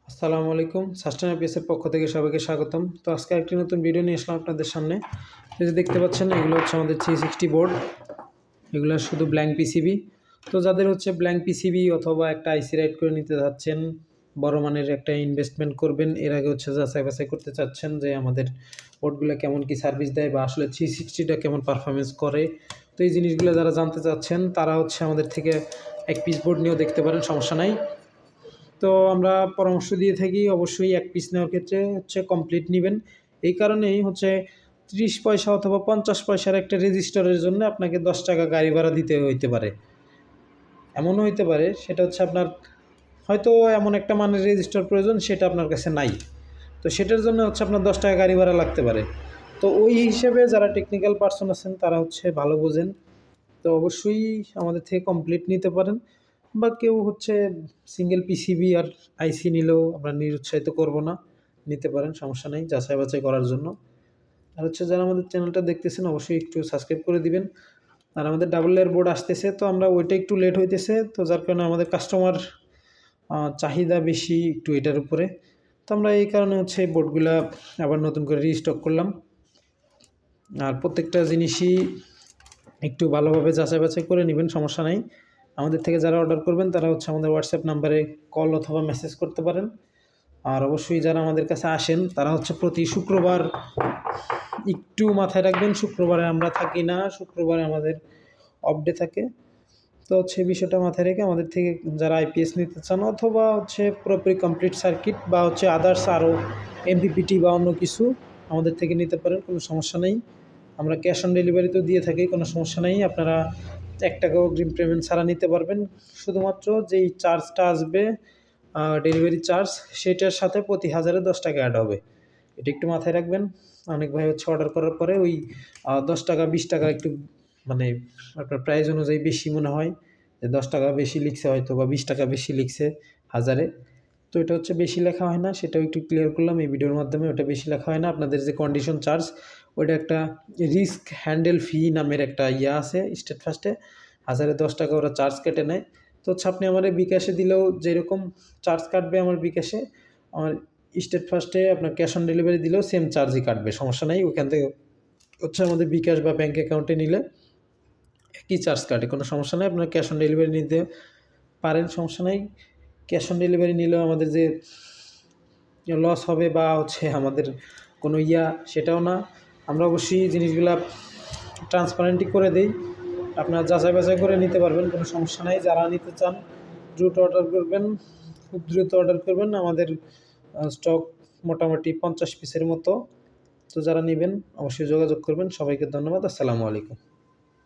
আসসালামু আলাইকুম। সাস্টেন এর পক্ষ থেকে সবাইকে স্বাগতম। তো আজকে একটি নতুন ভিডিও নিয়ে আসলাম আপনাদের সামনে। এই যে দেখতে পাচ্ছেন এগুলো হচ্ছে আমাদের 360 বোর্ড। এগুলো শুধু ব্ল্যাঙ্ক পিসিবি। তো যাদের হচ্ছে ব্ল্যাঙ্ক পিসিবি অথবা একটা আইসি রাইট করে নিতে যাচ্ছেন, বড় মানের একটা ইনভেস্টমেন্ট করবেন, এর আগে হচ্ছে যাচাই বাছাই করতে চাচ্ছেন যে আমাদের বোর্ডগুলো কেমন কি সার্ভিস দেয় বা আসলে 360টা কেমন পারফরমেন্স করে। তো এই জিনিসগুলো যারা জানতে চাচ্ছেন তারা হচ্ছে আমাদের থেকে এক পিস বোর্ড নিয়েও দেখতে পারেন, সমস্যা নাই। তো আমরা পরামর্শ দিয়ে থাকি অবশ্যই এক পিস নেওয়ার ক্ষেত্রে হচ্ছে কমপ্লিট নেবেন। এই কারণেই হচ্ছে 30 পয়সা অথবা 50 পয়সার একটা রেজিস্টারের জন্য আপনাকে 10 টাকা গাড়ি ভাড়া দিতে হইতে পারে। এমনও হইতে পারে সেটা হচ্ছে আপনার হয়তো এমন একটা মানের রেজিস্টার প্রয়োজন, সেটা আপনার কাছে নাই। তো সেটার জন্য হচ্ছে আপনার 10 টাকা গাড়ি ভাড়া লাগতে পারে। তো ওই হিসেবে যারা টেকনিক্যাল পারসন আছেন তারা হচ্ছে ভালো বোঝেন। তো অবশ্যই আমাদের থেকে কমপ্লিট নিতে পারেন, বা কেউ হচ্ছে সিঙ্গেল পিসিবি আর আইসি নিলেও আমরা নিরুৎসাহিত করব না, নিতে পারেন, সমস্যা নেই, যাচাই বাছাই করার জন্য। আর হচ্ছে যারা আমাদের চ্যানেলটা দেখতেছেন অবশ্যই একটু সাবস্ক্রাইব করে দিবেন। আর আমাদের ডাবল লেয়ার বোর্ড আসতেছে, তো আমরা ওইটা একটু লেট হইতেছে, তো যার কারণে আমাদের কাস্টমার চাহিদা বেশি একটু এটার উপরে। তো আমরা এই কারণে হচ্ছে এই বোর্ডগুলা আবার নতুন করে রিস্টক করলাম। আর প্রত্যেকটা জিনিসই একটু ভালোভাবে যাচাই বাছাই করে নেবেন, সমস্যা নাই। আমাদের থেকে যারা অর্ডার করবেন তারা হচ্ছে আমাদের হোয়াটসঅ্যাপ নাম্বারে কল অথবা মেসেজ করতে পারেন। আর অবশ্যই যারা আমাদের কাছে আসেন তারা হচ্ছে প্রতি শুক্রবার, একটু মাথায় রাখবেন, শুক্রবারে আমরা থাকি না, শুক্রবারে আমাদের অফ ডে থাকে। তো হচ্ছে বিষয়টা মাথায় রেখে আমাদের থেকে যারা আইপিএস নিতে চান অথবা হচ্ছে পুরোপুরি কমপ্লিট সার্কিট বা হচ্ছে আদার্স আরও এমপিপিটি বা অন্য কিছু আমাদের থেকে নিতে পারেন, কোনো সমস্যা নেই। আমরা ক্যাশ অন ডেলিভারিতেও দিয়ে থাকি, কোনো সমস্যা নেই। আপনারা 1 টাকাও অগ্রিম পেমেন্ট ছাড়া নিতে পারবেন। শুধুমাত্র যেই চার্জটা আসবে ডেলিভারি চার্জ, সেটার সাথে প্রতি 1000-এ 10 টাকা অ্যাড হবে। এটা একটু মাথায় রাখবেন। অনেক ভাই হচ্ছে অর্ডার করার পরে ওই 10 টাকা 20 টাকা একটু মানে আপনার প্রাইস অনুযায়ী বেশি মনে হয়, যে 10 টাকা বেশি লিখছে হয়তো বা 20 টাকা বেশি লিখছে 1000-এ। তো এটা হচ্ছে বেশি লেখা হয় না, সেটাও একটু ক্লিয়ার করলাম এই ভিডিওর মাধ্যমে। ওটা বেশি লেখা হয় না। আপনাদের যে কন্ডিশন চার্জ, ওইটা একটা রিস্ক হ্যান্ডেল ফি নামের একটা ইয়া আছে স্টেট ফার্স্টে, 1000-এ 10 টাকা ওরা চার্জ কেটে নেয়। তো হচ্ছে আপনি আমার বিকাশে দিলেও যেরকম চার্জ কাটবে আমার বিকাশে, আমার স্টেট ফার্স্টে আপনার ক্যাশ অন ডেলিভারি দিলেও সেম চার্জই কাটবে, সমস্যা নাই। ওইখান থেকে হচ্ছে আমাদের বিকাশ বা ব্যাঙ্ক অ্যাকাউন্টে নিলে একই চার্জ কাটে, কোনো সমস্যা নেই। আপনারা ক্যাশ অন ডেলিভারি নিতে পারেন, সমস্যা নাই। ক্যাশ অন ডেলিভারি নিলেও আমাদের যে লস হবে বা হচ্ছে আমাদের কোনো সেটাও না। আমরা অবশ্যই জিনিসগুলা ট্রান্সপারেন্টই করে দেই, আপনারা যাচাই বাছাই করে নিতে পারবেন, কোনো সমস্যা নাই। যারা নিতে চান দ্রুত অর্ডার করবেন, খুব দ্রুত অর্ডার করবেন। আমাদের স্টক মোটামুটি 50 পিসের মতো। তো যারা নেবেন অবশ্যই যোগাযোগ করবেন। সবাইকে ধন্যবাদ। আসসালামু আলাইকুম।